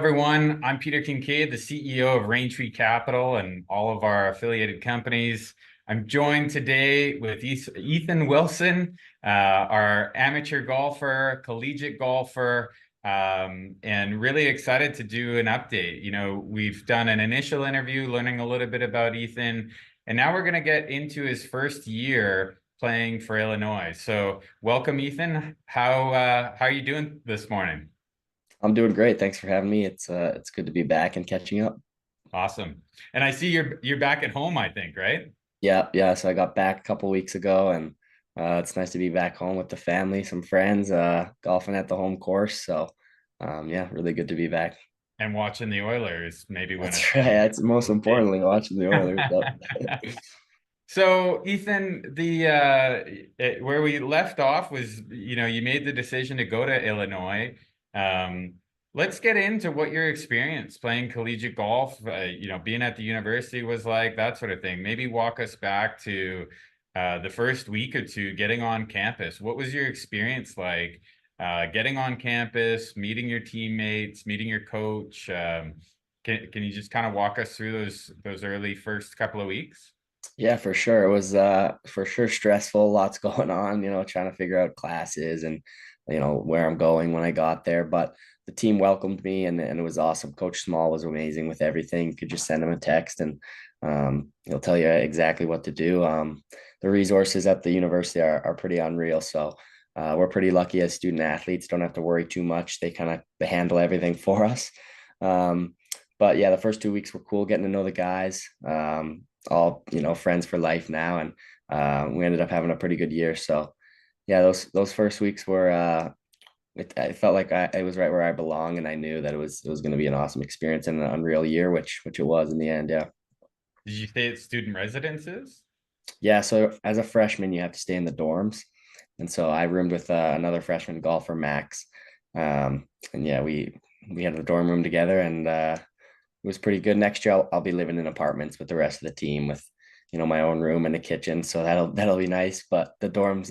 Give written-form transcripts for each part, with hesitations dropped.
everyone. I'm Peter Kinkaide, the CEO of Raintree Capital and all of our affiliated companies. I'm joined today with Ethan Wilson, our amateur golfer, collegiate golfer, and really excited to do an update. We've done an initial interview learning a little bit about Ethan, and now we're going to get into his first year playing for Illinois. So welcome, Ethan. How are you doing this morning? I'm doing great. Thanks for having me. It's good to be back and catching up. Awesome. And I see you're back at home, I think, right? Yeah. So I got back a couple weeks ago, and it's nice to be back home with the family, some friends, golfing at the home course. So, yeah, really good to be back. And watching the Oilers maybe win That's a right. few That's most games. importantly watching the Oilers. So, Ethan, where we left off was, you made the decision to go to Illinois. Um, let's get into what your experience playing collegiate golf, being at the university was like, that sort of thing. Maybe walk us back to the first week or two getting on campus. What was your experience like getting on campus, meeting your teammates, meeting your coach? Can you just kind of walk us through those early first couple of weeks? Yeah, for sure. It was for sure stressful, lots going on, trying to figure out classes and where I'm going when I got there. But the team welcomed me and it was awesome. Coach Small was amazing with everything. You could just send him a text and he'll tell you exactly what to do. The resources at the university are pretty unreal. So we're pretty lucky as student athletes, don't have to worry too much. They handle everything for us. Um, but yeah, the first 2 weeks were cool getting to know the guys. All friends for life now, and we ended up having a pretty good year. So yeah, those first weeks were I felt like I was right where I belong, and I knew that it was going to be an awesome experience and an unreal year, which it was in the end. Yeah. Did you stay at student residences? Yeah, so as a freshman you have to stay in the dorms, and so I roomed with another freshman golfer, Max. And yeah, we had a dorm room together, and it was pretty good. Next year, I'll be living in apartments with the rest of the team with, my own room and a kitchen. So that'll be nice. But the dorms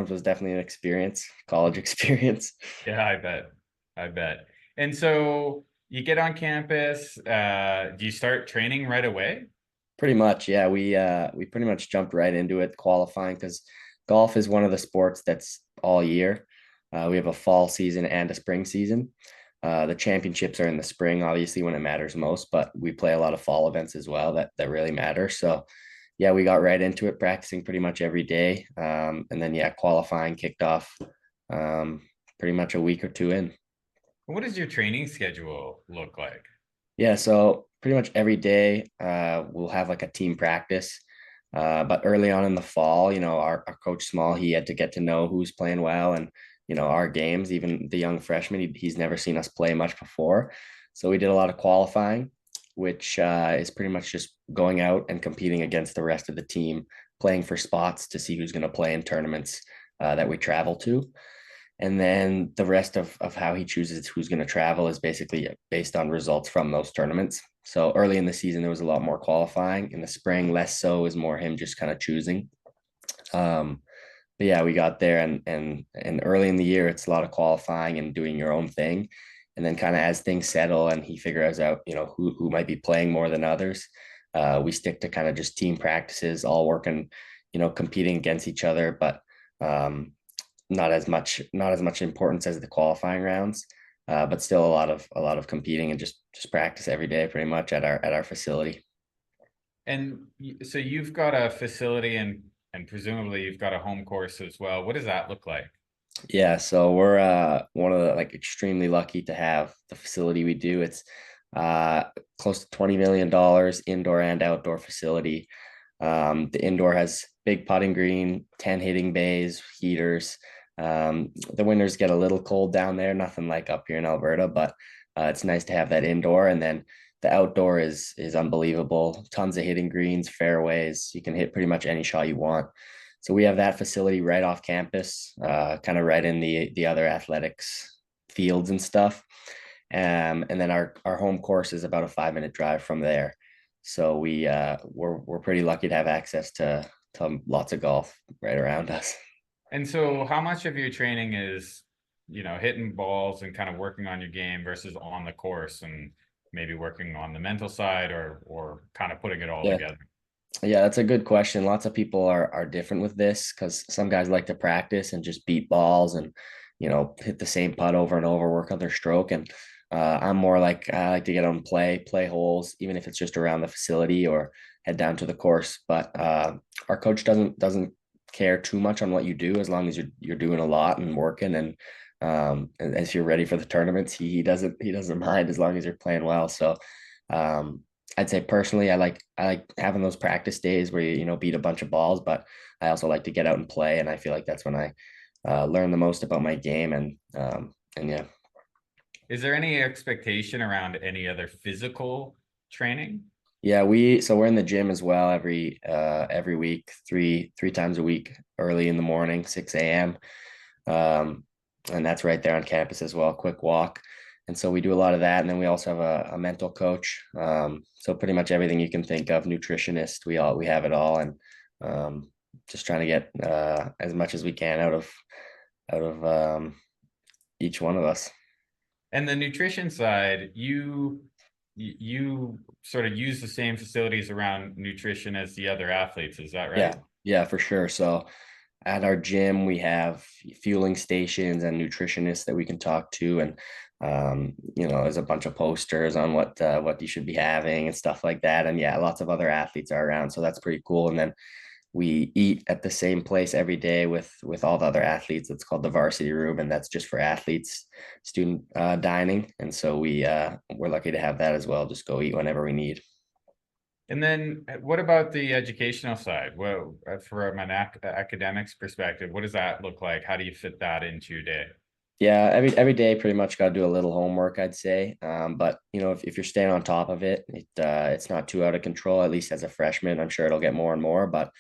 was definitely an experience, college experience. Yeah, I bet. I bet. And so you get on campus, do you start training right away? Pretty much, yeah. We pretty much jumped right into it, qualifying because golf is one of the sports that's all year. We have a fall season and a spring season. The championships are in the spring, obviously, when it matters most, but we play a lot of fall events as well that really matter. So, yeah, we got right into it, practicing pretty much every day. And then, yeah, qualifying kicked off um, pretty much a week or two in. What does your training schedule look like? Yeah, so pretty much every day we'll have like a team practice. But early on in the fall, our coach Small, he had to get to know who's playing well and, our games, even the young freshman, he's never seen us play much before. So we did a lot of qualifying, which is pretty much just going out and competing against the rest of the team, playing for spots to see who's going to play in tournaments that we travel to. And then the rest of how he chooses who's going to travel is basically based on results from those tournaments. So early in the season, there was a lot more qualifying. In the spring, less so, is more him just kind of choosing. But yeah, we got there and early in the year, it's a lot of qualifying and doing your own thing. And then kind of as things settle and he figures out, who might be playing more than others, we stick to kind of just team practices, all working, competing against each other, but um, not as much importance as the qualifying rounds, but still a lot of competing and just practice every day, pretty much at our facility. And so you've got a facility and presumably you've got a home course as well. What does that look like? Yeah, so we're one of the like extremely lucky to have the facility we do. It's uh close to $20 million indoor and outdoor facility. The indoor has big putting green, 10 hitting bays, heaters. The winters get a little cold down there, nothing like up here in Alberta, but it's nice to have that indoor. And then the outdoor is unbelievable. Tons of hitting greens, fairways. You can hit pretty much any shot you want. So we have that facility right off campus, kind of right in the other athletics fields and stuff. And then our home course is about a 5 minute drive from there. So we're pretty lucky to have access to lots of golf right around us. And so how much of your training is hitting balls and kind of working on your game versus on the course and maybe working on the mental side or kind of putting it all Yeah. together? Yeah, that's a good question. Lots of people are different with this because some guys like to practice and just beat balls and hit the same putt over and over, work on their stroke. And I'm more like I like to get on play holes, even if it's just around the facility or head down to the course. But our coach doesn't care too much on what you do as long as you're doing a lot and working and as you're ready for the tournaments, he doesn't mind as long as you're playing well. So um, I'd say personally, I like having those practice days where you beat a bunch of balls, but I also like to get out and play, and I feel like that's when I learn the most about my game, and yeah. Is there any expectation around any other physical training? Yeah, we're in the gym as well every week, three times a week, early in the morning, 6 a.m. And that's right there on campus as well, quick walk. And so we do a lot of that. And then we also have a mental coach. So pretty much everything you can think of, nutritionist, we have it all. And just trying to get as much as we can out of each one of us. And the nutrition side, you sort of use the same facilities around nutrition as the other athletes, is that Yeah, right? yeah, for sure. So at our gym, we have fueling stations and nutritionists that we can talk to, and there's a bunch of posters on what you should be having and stuff like that. And yeah, lots of other athletes are around, so that's pretty cool. And then we eat at the same place every day with all the other athletes. It's called the varsity room, and that's just for athletes, student dining. And so we're lucky to have that as well. Just go eat whenever we need. And then what about the educational side? Well, from an academics perspective, what does that look like? How do you fit that into your day? Yeah, every day pretty much got to do a little homework, I'd say. But if you're staying on top of it, it's not too out of control. At least as a freshman, I'm sure it'll get more and more. But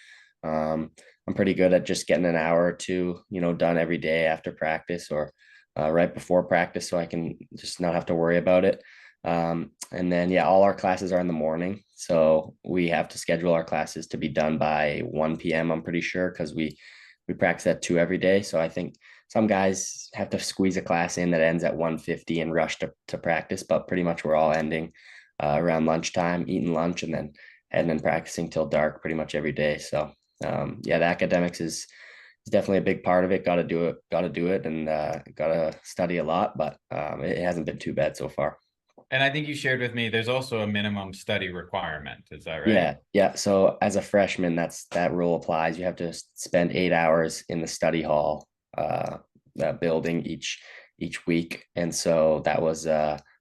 I'm pretty good at just getting an hour or two, done every day after practice or right before practice, so I can just not have to worry about it. And then yeah, all our classes are in the morning, so we have to schedule our classes to be done by 1 p.m. I'm pretty sure because we practice at 2 every day. So I think some guys have to squeeze a class in that ends at 1:50 and rush to practice, but pretty much we're all ending around lunchtime, eating lunch, and then heading and practicing till dark pretty much every day. So yeah, the academics is definitely a big part of it. Got to do it, and got to study a lot, but it hasn't been too bad so far. And I think you shared with me there's also a minimum study requirement. Is that right? Yeah, yeah. So as a freshman, that rule applies. You have to spend 8 hours in the study hall, that building each week, and so that was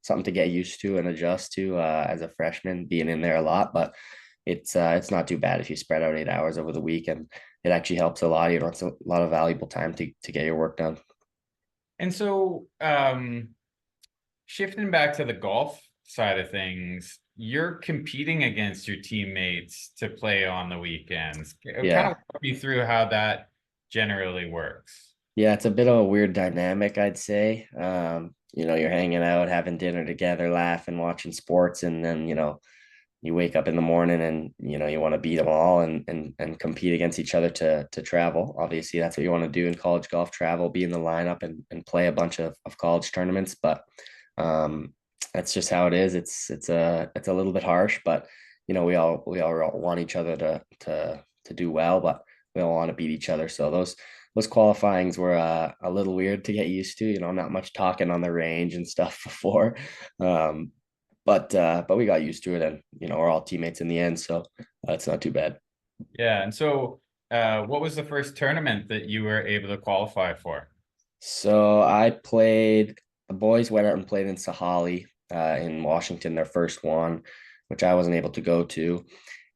something to get used to and adjust to as a freshman, being in there a lot. But it's not too bad if you spread out 8 hours over the week, and it actually helps a lot. It's a lot of valuable time to get your work done. And so shifting back to the golf side of things, you're competing against your teammates to play on the weekends. Kind of Yeah. walk me through how that generally works. Yeah, it's a bit of a weird dynamic, I'd say. You're hanging out, having dinner together, laughing, watching sports, and then, you wake up in the morning and, you want to beat them all and compete against each other to travel. Obviously, that's what you want to do in college golf, travel, be in the lineup and play a bunch of college tournaments. But um, that's just how it is. It's a little bit harsh, but we all want each other to do well, but we all want to beat each other. So those qualifyings were a little weird to get used to. Not much talking on the range and stuff before, but we got used to it, and we're all teammates in the end, so it's not too bad. Yeah. And so what was the first tournament that you were able to qualify for? So I played. The boys went out and played in Sahali in Washington, their first one, which I wasn't able to go to.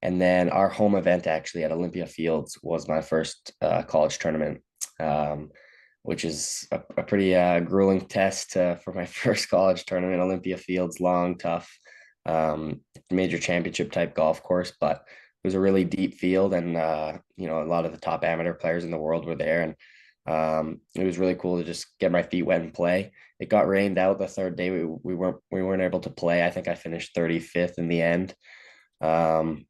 And then our home event actually at Olympia Fields was my first college tournament, um, which is a pretty grueling test for my first college tournament. Olympia Fields, long, tough, major championship type golf course, but it was a really deep field, and a lot of the top amateur players in the world were there, and it was really cool to just get my feet wet and play. It got rained out the third day. We weren't able to play. I think I finished 35th in the end.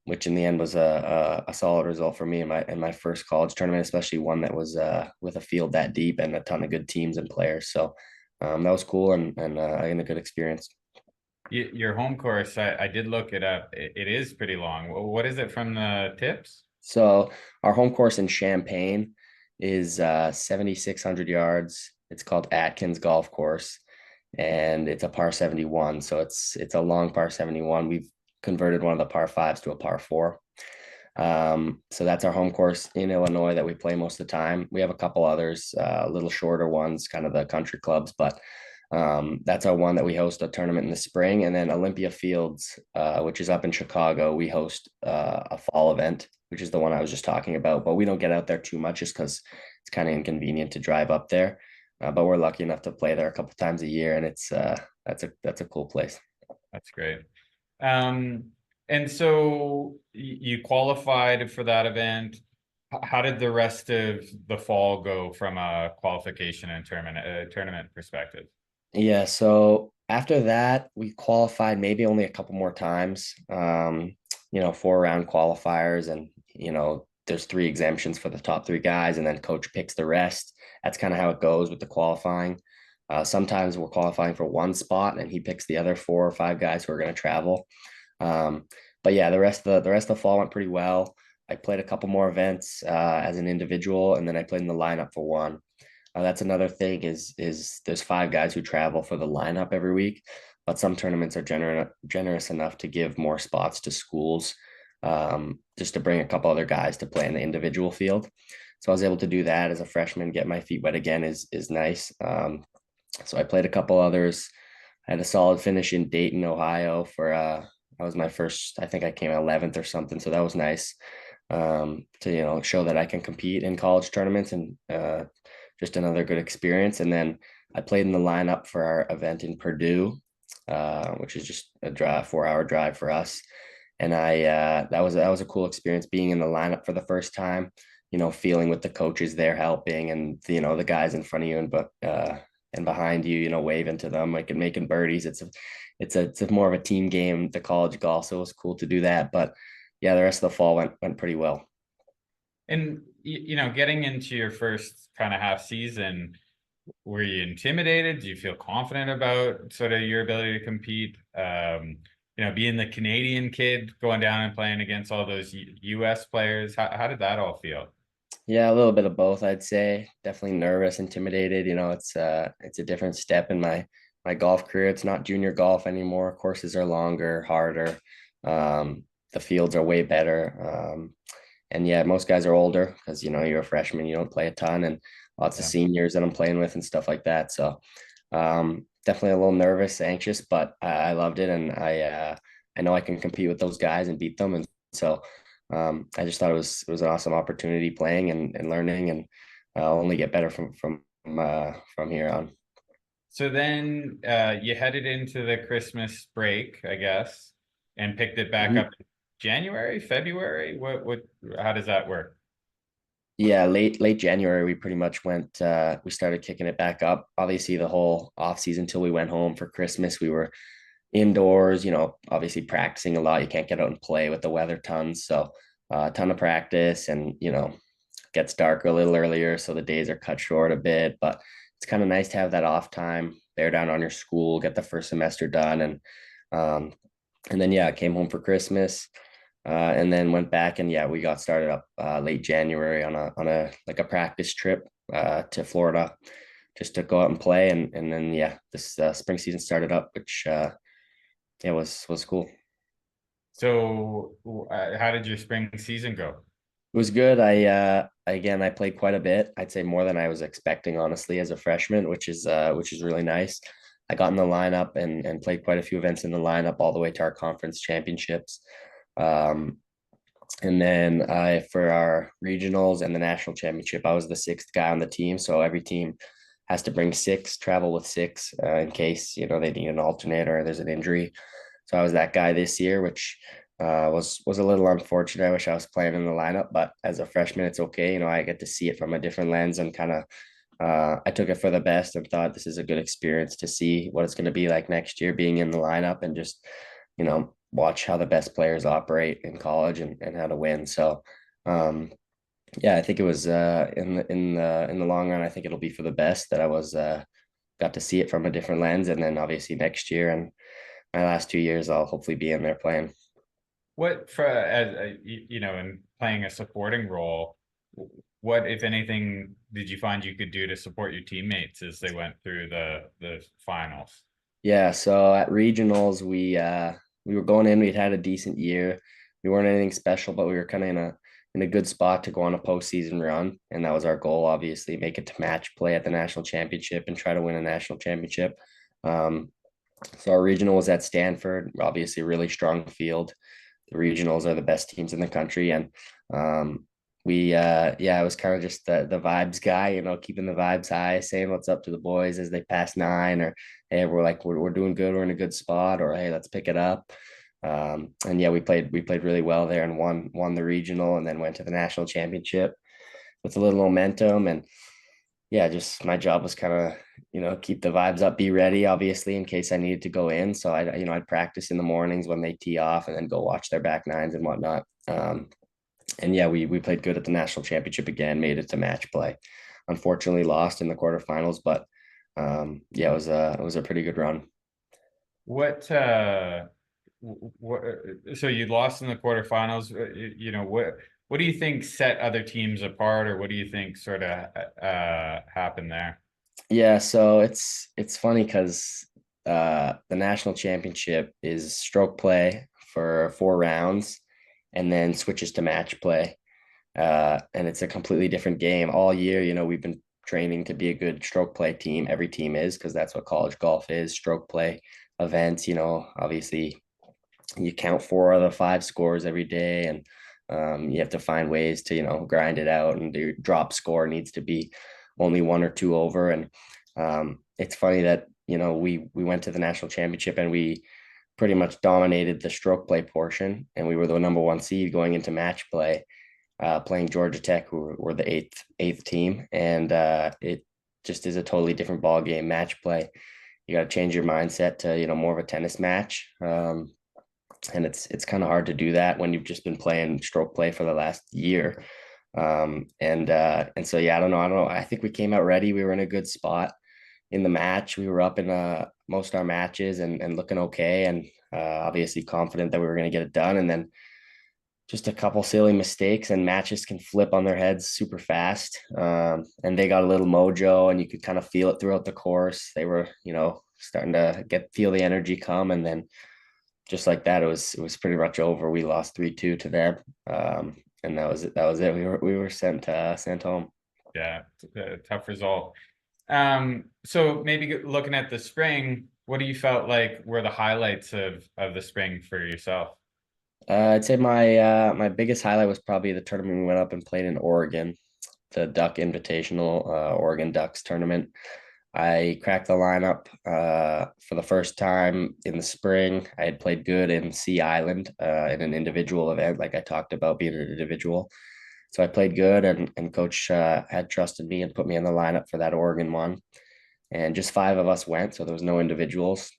which in the end was a solid result for me in my first college tournament, especially one that was with a field that deep and a ton of good teams and players. So that was cool and I had a good experience. Your home course, I did look it up. It is pretty long. What is it from the tips? So our home course in Champaign is 7,600 yards. It's called Atkins Golf Course, and it's a par 71. So it's a long par 71. We've converted one of the par fives to a par four. So that's our home course in Illinois that we play most of the time. We have a couple others, a little shorter ones, kind of the country clubs, but that's our one that we host a tournament in the spring. And then Olympia Fields, which is up in Chicago, we host a fall event, which is the one I was just talking about. But we don't get out there too much just because it's kind of inconvenient to drive up there. But we're lucky enough to play there a couple times a year, and it's that's a cool place. That's great. Um, and so you qualified for that event. How did the rest of the fall go from a qualification and tournament perspective? Yeah, so after that, we qualified maybe only a couple more times. 4 round qualifiers, and there's 3 exemptions for the top 3 guys, and then coach picks the rest. That's kind of how it goes with the qualifying. Sometimes we're qualifying for one spot, and he picks the other 4 or 5 guys who are going to travel. Um, but yeah, the rest of the fall went pretty well. I played a couple more events as an individual, and then I played in the lineup for one. That's another thing is there's 5 guys who travel for the lineup every week, but some tournaments are generous enough to give more spots to schools, just to bring a couple other guys to play in the individual field. So I was able to do that as a freshman, get my feet wet again is nice. So I played a couple others. I had a solid finish in Dayton, Ohio for that was my first, I think I came 11th or something. So that was nice to show that I can compete in college tournaments and just another good experience. And then I played in the lineup for our event in Purdue, which is just a 4-hour drive for us. And I that was a cool experience being in the lineup for the first time. Feeling with the coaches there helping, and the guys in front of you and behind you, waving to them like and making birdies. It's a more of a team game, the college golf. So it was cool to do that. But yeah, the rest of the fall went pretty well. And getting into your first kind of half season, were you intimidated? Do you feel confident about sort of your ability to compete? Being the Canadian kid going down and playing against all those US players, how did that all feel? Yeah, a little bit of both, I'd say. Definitely nervous, intimidated. It's a different step in my golf career. It's not junior golf anymore. Courses are longer, harder. The fields are way better. And yeah, most guys are older because you're a freshman, you don't play a ton, and lots of Yeah. seniors that I'm playing with and stuff like that. So definitely a little nervous, anxious, but I loved it, and I know I can compete with those guys and beat them, and so I just thought it was an awesome opportunity playing and learning, and I'll only get better from here on. So then you headed into the Christmas break, I guess, and picked it back Mhm. up in January, February. How does that work? Yeah, late January, we pretty much we started kicking it back up. Obviously, the whole off season until we went home for Christmas, we were indoors, obviously practicing a lot. You can't get out and play with the weather tons. So a ton of practice, and gets dark a little earlier. So the days are cut short a bit, but it's kind of nice to have that off time, bear down on your school, get the first semester done. Um, and then, yeah, I came home for Christmas, and then went back, and yeah, we got started up late January on a like a practice trip to Florida just to go out and play. And then, yeah, this spring season started up, which yeah, was cool. So how did your spring season go? It was good. I played quite a bit. I'd say more than I was expecting, honestly, as a freshman, which is really nice. I got in the lineup and played quite a few events in the lineup all the way to our conference championships. Um, and then I for our regionals and the national championship, I was the 6th guy on the team. So every team has to bring 6, travel with 6 in case they need an alternator or there's an injury. So I was that guy this year, which was a little unfortunate. I wish I was playing in the lineup, but as a freshman, it's okay. I get to see it from a different lens and kind of I took it for the best and thought this is a good experience to see what it's going to be like next year being in the lineup and just watch how the best players operate in college and how to win. So yeah, I think it was in the long run, I think it'll be for the best that I was got to see it from a different lens. And then obviously next year and my last 2 years, I'll hopefully be in there playing. What for as you know, in playing a supporting role, what if anything did you find you could do to support your teammates as they went through the finals? Yeah, so at regionals we were going in, we'd had a decent year. We weren't anything special, but we were kind of in a good spot to go on a postseason run. And that was our goal, obviously, make it to match play at the national championship and try to win a national championship. Um, so our regional was at Stanford, obviously a really strong field. The regionals are the best teams in the country. And we yeah, I was kind of just the vibes guy, keeping the vibes high, saying what's up to the boys as they pass nine, or hey, we're doing good, we're in a good spot, or hey, let's pick it up. And yeah, we played really well there and won the regional and then went to the national championship with a little momentum. And yeah, just my job was kind of, keep the vibes up, be ready, obviously, in case I needed to go in. So I'd practice in the mornings when they tee off and then go watch their back nines and whatnot. And yeah, we played good at the national championship again, made it to match play. Unfortunately, lost in the quarterfinals, but yeah, it was a pretty good run. What what so you lost in the quarterfinals. You know, what do you think set other teams apart, or what do you think sort of happened there? Yeah, so it's funny because the national championship is stroke play for 4 rounds and then switches to match play. And it's a completely different game all year. We've been training to be a good stroke play team. Every team is because that's what college golf is, stroke play events. Obviously you count 4 out of 5 scores every day, and you have to find ways to grind it out, and your drop score needs to be only 1 or 2 over. And it's funny that we went to the national championship and we pretty much dominated the stroke play portion, and we were the number 1 seed going into match play, playing Georgia Tech, who were the eighth team. And it just is a totally different ball game. Match play, you got to change your mindset to more of a tennis match. And it's kind of hard to do that when you've just been playing stroke play for the last year. And so yeah, I don't know. I think we came out ready. We were in a good spot in the match. We were up in most of our matches and looking okay, and obviously confident that we were going to get it done. And then just a couple silly mistakes, and matches can flip on their heads super fast. And they got a little mojo, and you could kind of feel it throughout the course. They were, starting to feel the energy come, and then just like that, it was pretty much over. We lost 3-2 to them, and that was it. That was it. We were sent home. Yeah, tough result. So maybe looking at the spring, what do you felt like were the highlights of the spring for yourself? I'd say my biggest highlight was probably the tournament we went up and played in Oregon, the Duck Invitational, Oregon Ducks tournament. I cracked the lineup for the first time in the spring. I had played good in Sea Island in an individual event, like I talked about being an individual. So I played good, and coach had trusted me and put me in the lineup for that Oregon one. And just 5 of us went, so there was no individuals.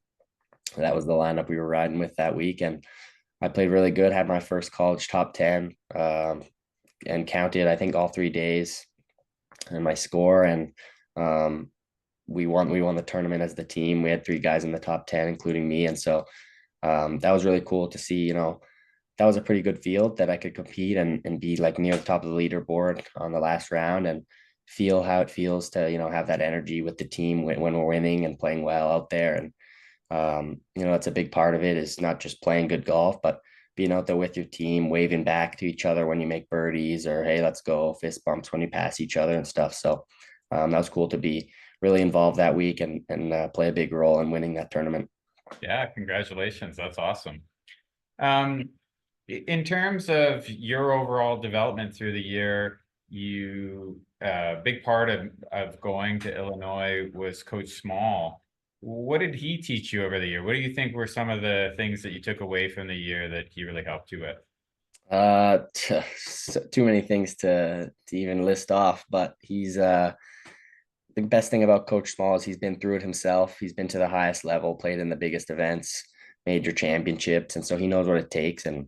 That was the lineup we were riding with that week, and I played really good. Had my first college top 10, and counted, I think, all 3 days and my score. And um, we won the tournament as the team. We had 3 guys in the top 10, including me. And so that was really cool to see. That was a pretty good field that I could compete and be like near the top of the leaderboard on the last round, and feel how it feels to have that energy with the team when we're winning and playing well out there. And that's a big part of it, is not just playing good golf, but being out there with your team, waving back to each other when you make birdies, or hey, let's go, fist bumps when you pass each other and stuff. So that was cool to be really involved that week and play a big role in winning that tournament. Yeah, congratulations. That's awesome. Um, in terms of your overall development through the year, you big part of going to Illinois was Coach Small. What did he teach you over the year? What do you think were some of the things that you took away from the year that he really helped you with? Too many things to even list off, but he's the best thing about Coach Small is he's been through it himself. He's been to the highest level, played in the biggest events, major championships, and so he knows what it takes and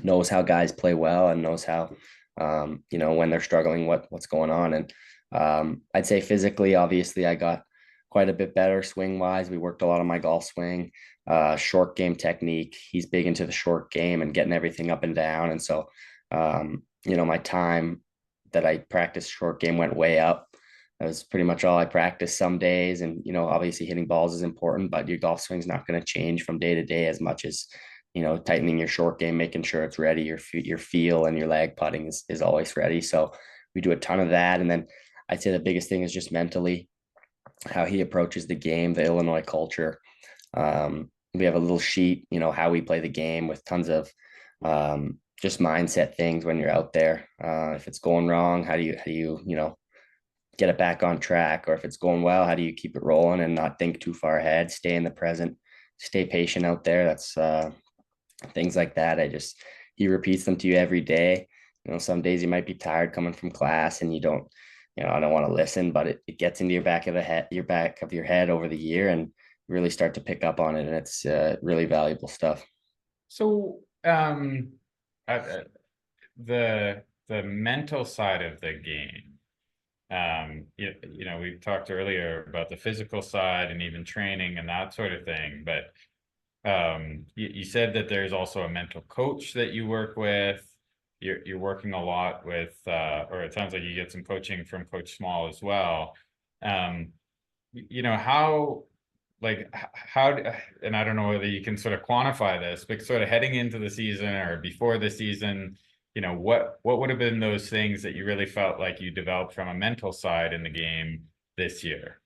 knows how guys play well and knows how, when they're struggling, what's going on. And I'd say physically, obviously, I got quite a bit better swing wise. We worked a lot on my golf swing, short game technique. He's big into the short game and getting everything up and down. And so, my time that I practiced short game went way up. That was pretty much all I practiced some days. And, obviously hitting balls is important, but your golf swing's not going to change from day to day as much as, tightening your short game, making sure it's ready. Your feel and your lag putting is always ready. So we do a ton of that. And then I'd say the biggest thing is just mentally how he approaches the game, the Illinois culture. We have a little sheet, how we play the game with tons of just mindset things when you're out there. If it's going wrong, how do you, get it back on track? Or if it's going well, how do you keep it rolling and not think too far ahead, stay in the present, stay patient out there? That's things like that. He repeats them to you every day. Some days you might be tired coming from class and you don't, I don't want to listen, but it gets into your back of your head over the year and really start to pick up on it. And it's really valuable stuff. So, uh, the mental side of the game, we've talked earlier about the physical side and even training and that sort of thing, but you said that there's also a mental coach that you work with. You're working a lot with, or it sounds like you get some coaching from Coach Small as well. Um, how, like, how, and I don't know whether you can sort of quantify this, but sort of heading into the season or before the season, what would have been those things that you really felt like you developed from a mental side in the game this year?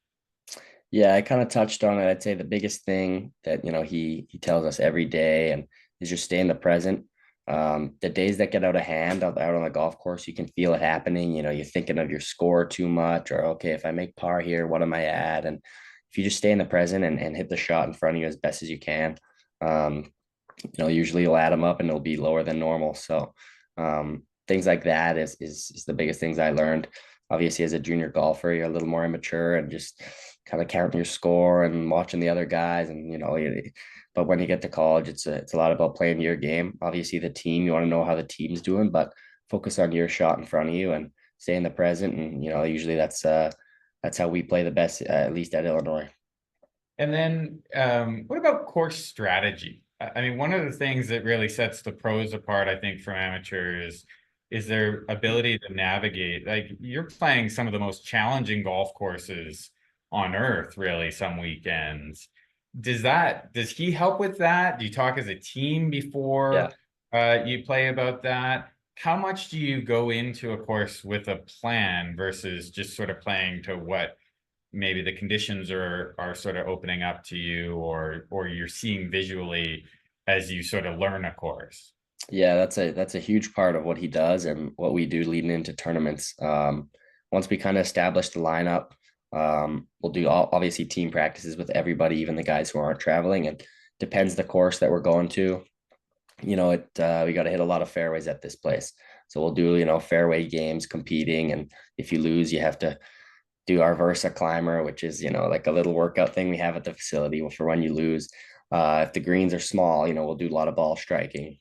Yeah, I kind of touched on it. I'd say the biggest thing that he tells us every day and is just stay in the present. The days that get out of hand out on the golf course, you can feel it happening. You're thinking of your score too much, or okay, if I make par here, what am I at? And if you just stay in the present and hit the shot in front of you as best as you can, um, usually you'll add them up and it'll be lower than normal. So things like that is the biggest things I learned. Obviously, as a junior golfer, you're a little more immature and just kind of counting your score and watching the other guys. And but when you get to college, it's a lot about playing your game. Obviously, the team, you want to know how the team's doing, but focus on your shot in front of you and stay in the present. And usually that's how we play the best, at least at Illinois. And then, what about course strategy? I mean, one of the things that really sets the pros apart, I think, from amateurs is their ability to navigate. Like, you're playing some of the most challenging golf courses on earth, really, some weekends. Does he help with that? Do you talk as a team Yeah. before you play about that? How much do you go into a course with a plan versus just sort of playing to what maybe the conditions are sort of opening up to you, or you're seeing visually as you sort of learn a course? Yeah, that's a huge part of what he does and what we do leading into tournaments. Once we kind of establish the lineup, we'll do obviously team practices with everybody, even the guys who aren't traveling. And depends the course that we're going to. We got to hit a lot of fairways at this place, so we'll do fairway games, competing, and if you lose, you have to do our Versa climber, which is like a little workout thing we have at the facility for when you lose. If the greens are small, we'll do a lot of ball striking.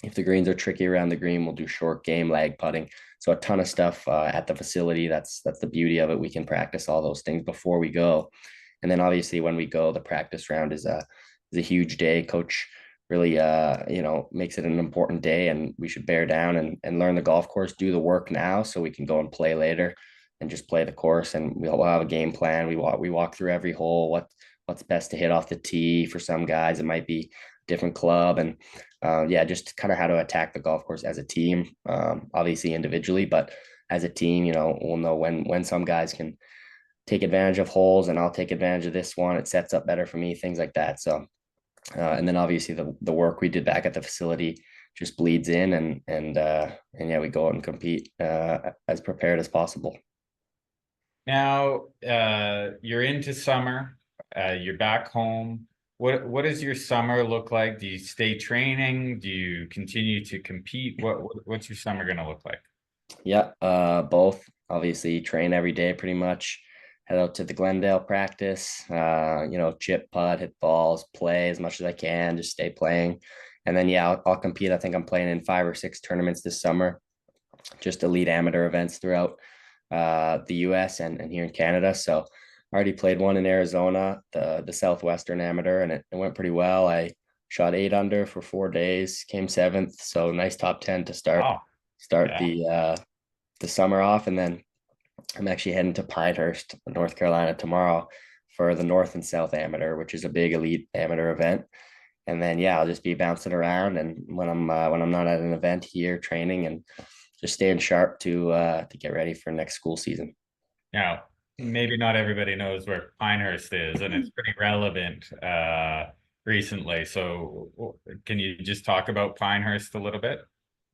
If the greens are tricky around the green, we'll do short game, lag putting. So a ton of stuff at the facility. That's the beauty of it. We can practice all those things before we go, and then obviously when we go, the practice round is a huge day. Coach really makes it an important day, and we should bear down and learn the golf course, do the work now, so we can go and play later, and just play the course. And we'll have a game plan. We walk through every hole. What's best to hit off the tee for some guys? It might be different club and yeah, just kind of how to attack the golf course as a team. Obviously individually, but as a team, we'll know when some guys can take advantage of holes, and I'll take advantage of this one. It sets up better for me, things like that. So, and then obviously the work we did back at the facility just bleeds in, and yeah, we go out and compete as prepared as possible. Now, you're into summer, you're back home. What does your summer look like? Do you stay training? Do you continue to compete? What's your summer going to look like? Yeah, both obviously train every day pretty much. head out to the Glendale practice, chip, putt, hit balls, play as much as I can, just stay playing. And then, yeah, I'll compete. I think I'm playing in 5 or 6 tournaments this summer, just elite amateur events throughout the US and here in Canada. So I already played one in Arizona, the Southwestern Amateur, and it went pretty well. I shot 8 under for 4 days, came seventh. So nice top 10 to start Oh, start yeah. the summer off. And then I'm actually heading to Pinehurst, North Carolina tomorrow for the North and South Amateur, which is a big elite amateur event. And then yeah, I'll just be bouncing around, and when I'm not at an event here training, and just staying sharp to get ready for next school season. Now, maybe not everybody knows where Pinehurst is, and it's pretty relevant recently. So, can you just talk about Pinehurst a little bit?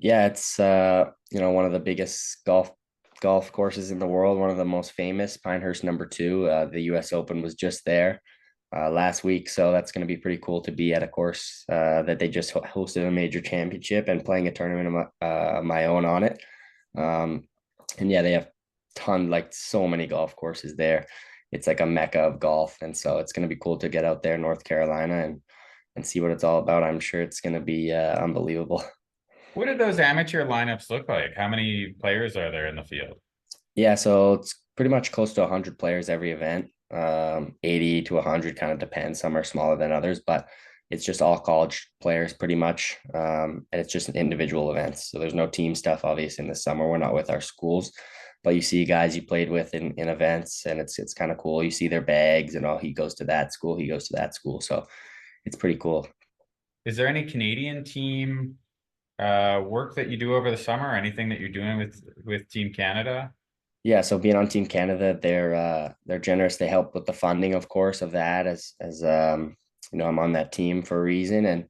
Yeah, it's one of the biggest golf courses in the world, one of the most famous, Pinehurst number two. The US Open was just there last week, so that's going to be pretty cool to be at a course that they just hosted a major championship and playing a tournament of my own on it. Um, and yeah, they have like so many golf courses there. It's like a mecca of golf, and so it's going to be cool to get out there, North Carolina, and see what it's all about. I'm sure it's going to be unbelievable. What do those amateur lineups look like? How many players are there in the field? Yeah, so it's pretty much close to 100 players every event. 80 to 100 kind of depends. Some are smaller than others, but it's just all college players pretty much. And it's just an individual events. So there's no team stuff, obviously, in the summer. We're not with our schools, but you see guys you played with in events, and it's kind of cool. You see their bags and all. He goes to that school, he goes to that school. So it's pretty cool. Is there any Canadian team work that you do over the summer, or anything that you're doing with Team Canada? Yeah, so being on Team Canada, they're generous. They help with the funding, of course, of that as I'm on that team for a reason,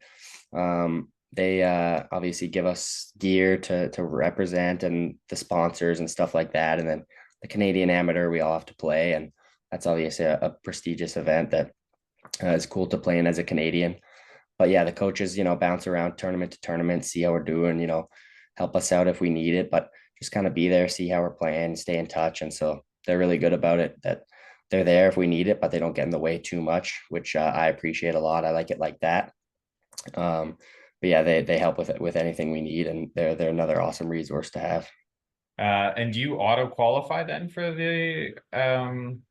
and they obviously give us gear to represent and the sponsors and stuff like that. And then the Canadian Amateur, we all have to play, and that's obviously a prestigious event that is cool to play in as a Canadian. But yeah, the coaches, bounce around tournament to tournament, see how we're doing, help us out if we need it, but just kind of be there, see how we're playing, stay in touch. And so they're really good about it, that they're there if we need it, but they don't get in the way too much, which I appreciate a lot. I like it like that. Um, but yeah, they help with it with anything we need, and they're another awesome resource to have. And do you auto qualify then for the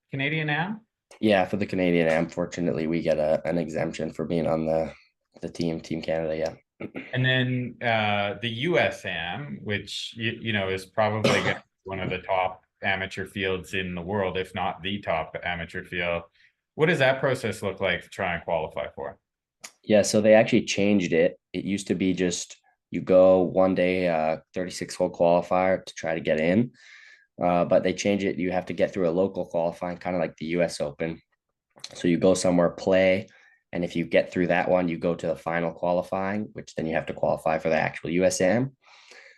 Canadian Am? Yeah, for the Canadian, unfortunately, we get an exemption for being on the Team Canada. Yeah. And then the USAM, which is probably gonna be one of the top amateur fields in the world, if not the top amateur field. What does that process look like to try and qualify for? Yeah, so they actually changed it. It used to be just you go one day, 36-hole qualifier to try to get in. But they changed it. You have to get through a local qualifying, kind of like the US Open. So you go somewhere, play, and if you get through that one, you go to the final qualifying, which then you have to qualify for the actual USAM.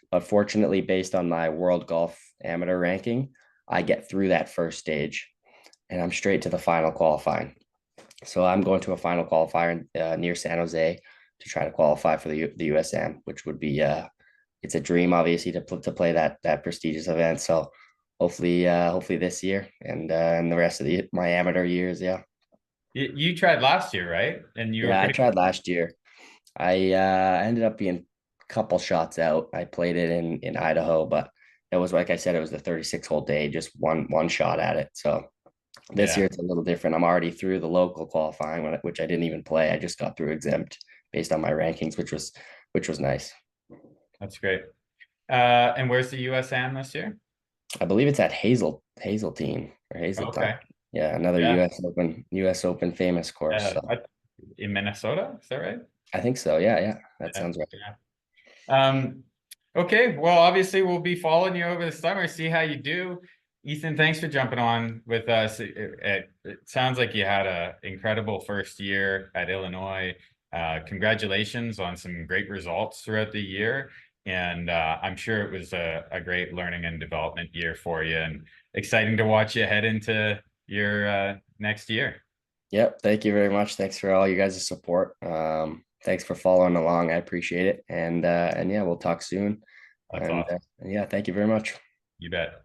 But fortunately, based on my world golf amateur ranking, I get through that first stage and I'm straight to the final qualifying. So I'm going to a final qualifier near San Jose to try to qualify for the USM, which would be it's a dream, obviously, to play that prestigious event. So hopefully this year and the rest of my amateur years. Yeah. You tried last year, right? And you were Yeah, I pretty tried last year. I ended up being a couple shots out. I played it in Idaho, but it was like I said, it was the 36-hole day, just one shot at it. So this yeah, year it's a little different. I'm already through the local qualifying, which I didn't even play. I just got through exempt based on my rankings, which was nice. that's great. And where's the USAM this year? I believe it's at Hazeltine or Hazeltine. Okay. Yeah, another Yeah. US Open famous course. So In Minnesota, is that right? I think so. Yeah, yeah, that Yeah. sounds right. Yeah. Okay, well, obviously we'll be following you over the summer, see how you do. Ethan, thanks for jumping on with us. It sounds like you had an incredible first year at Illinois. Congratulations on some great results throughout the year. And I'm sure it was a great learning and development year for you, and exciting to watch you head into your next year. Yep. Thank you very much. Thanks for all you guys' support. Thanks for following along. I appreciate it. And yeah, we'll talk soon. That's And awesome. yeah, thank you very much. You bet.